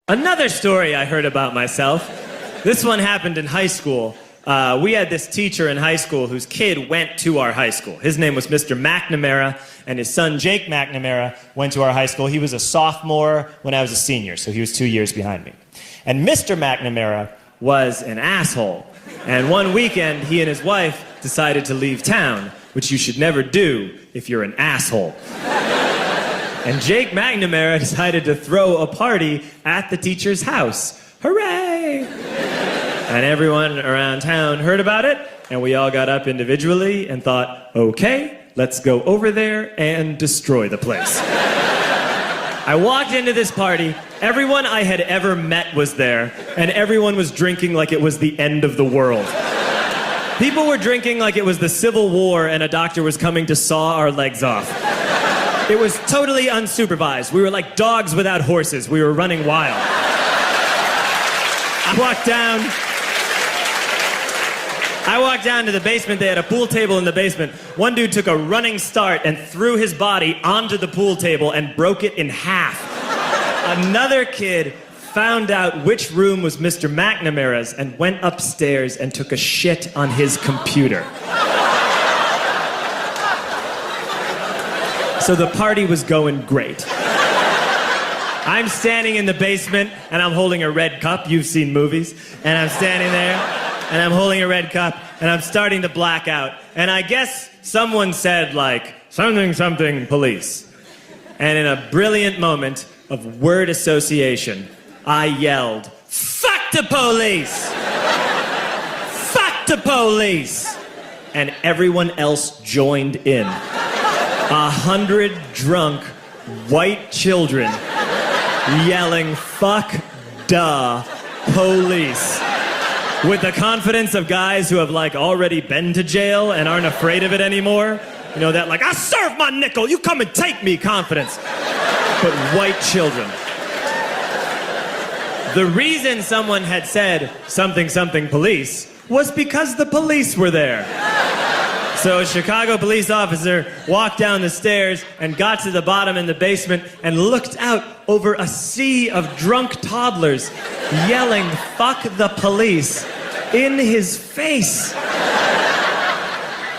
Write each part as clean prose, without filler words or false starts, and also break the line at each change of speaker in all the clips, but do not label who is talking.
Another story I heard about myself. This one happened in high school. We had this teacher in high school whose kid went to our high school. His name was Mr. McNamara, and his son, Jake McNamara, went to our high school. He was a sophomore when I was a senior, so he was 2 years behind me. And Mr. McNamara was an asshole. And one weekend, he and his wife decided to leave town, which you should never do if you're an asshole. And Jake McNamara decided to throw a party at the teacher's house. Hooray! And everyone around town heard about it, and we all got up individually and thought, okay, let's go over there and destroy the place. I walked into this party, everyone I had ever met was there, and everyone was drinking like it was the end of the world. People were drinking like it was the Civil War and a doctor was coming to saw our legs off. It was totally unsupervised. We were like dogs without horses. We were running wild. I walked down to the basement. They had a pool table in the basement. One dude took a running start and threw his body onto the pool table and broke it in half. Another kid found out which room was Mr. McNamara's and went upstairs and took a shit on his computer. So the party was going great. I'm standing in the basement and I'm holding a red cup. You've seen movies. And I'm standing there and I'm holding a red cup and I'm starting to black out. And I guess someone said like, something, something, police. And in a brilliant moment of word association, I yelled, fuck the police! Fuck the police! And everyone else joined in. 100 drunk white children yelling, fuck the police. With the confidence of guys who have like already been to jail and aren't afraid of it anymore. You know, that like, I serve my nickel, you come and take me confidence. But white children. The reason someone had said something, something police was because the police were there. So a Chicago police officer walked down the stairs and got to the bottom in the basement and looked out over a sea of drunk toddlers yelling, fuck the police, in his face.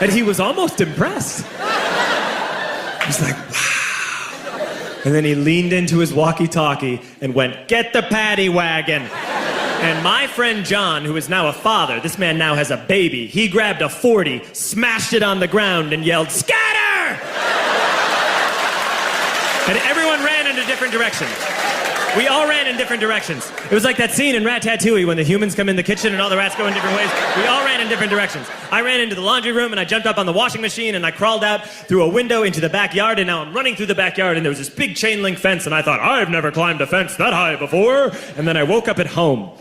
And he was almost impressed. He was like, wow. And then he leaned into his walkie-talkie and went, get the paddy wagon. And my friend John, who is now a father, this man now has a baby, he grabbed a 40, smashed it on the ground, and yelled, scatter! And everyone ran in a different direction. We all ran in different directions. It was like that scene in Ratatouille when the humans come in the kitchen and all the rats go in different ways. We all ran in different directions. I ran into the laundry room and I jumped up on the washing machine and I crawled out through a window into the backyard, and now I'm running through the backyard and there was this big chain link fence and I thought, I've never climbed a fence that high before. And then I woke up at home.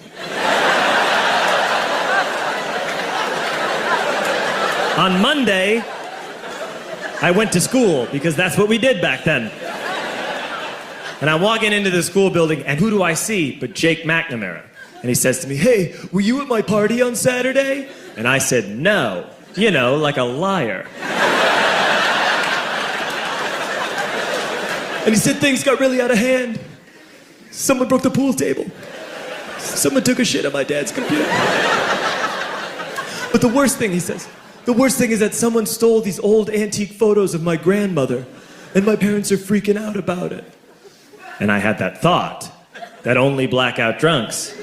On Monday, I went to school because that's what we did back then. And I'm walking into the school building, and who do I see but Jake McNamara? And he says to me, hey, were you at my party on Saturday? And I said, no. You know, like a liar. And he said things got really out of hand. Someone broke the pool table. Someone took a shit on my dad's computer. But the worst thing, he says, the worst thing is that someone stole these old antique photos of my grandmother, and my parents are freaking out about it. And I had that thought that only blackout drunks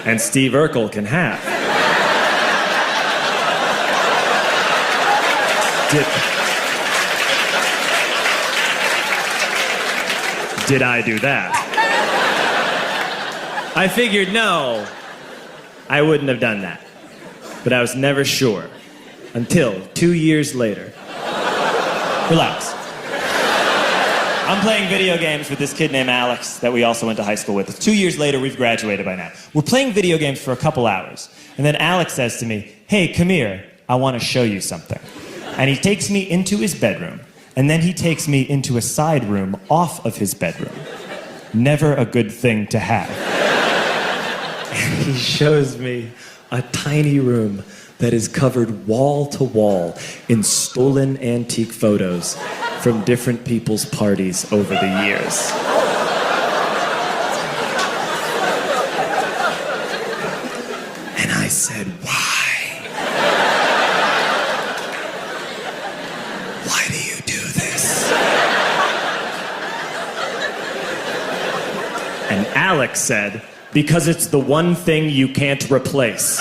and Steve Urkel can have. Did I do that? I figured, no, I wouldn't have done that. But I was never sure until 2 years later. Relax. I'm playing video games with this kid named Alex that we also went to high school with. 2 years later, we've graduated by now. We're playing video games for a couple hours. And then Alex says to me, hey, come here, I want to show you something. And he takes me into his bedroom. And then he takes me into a side room off of his bedroom. Never a good thing to have. And he shows me a tiny room that is covered wall to wall in stolen antique photos from different people's parties over the years. said, why? Why do you do this? And Alex said, because it's the one thing you can't replace.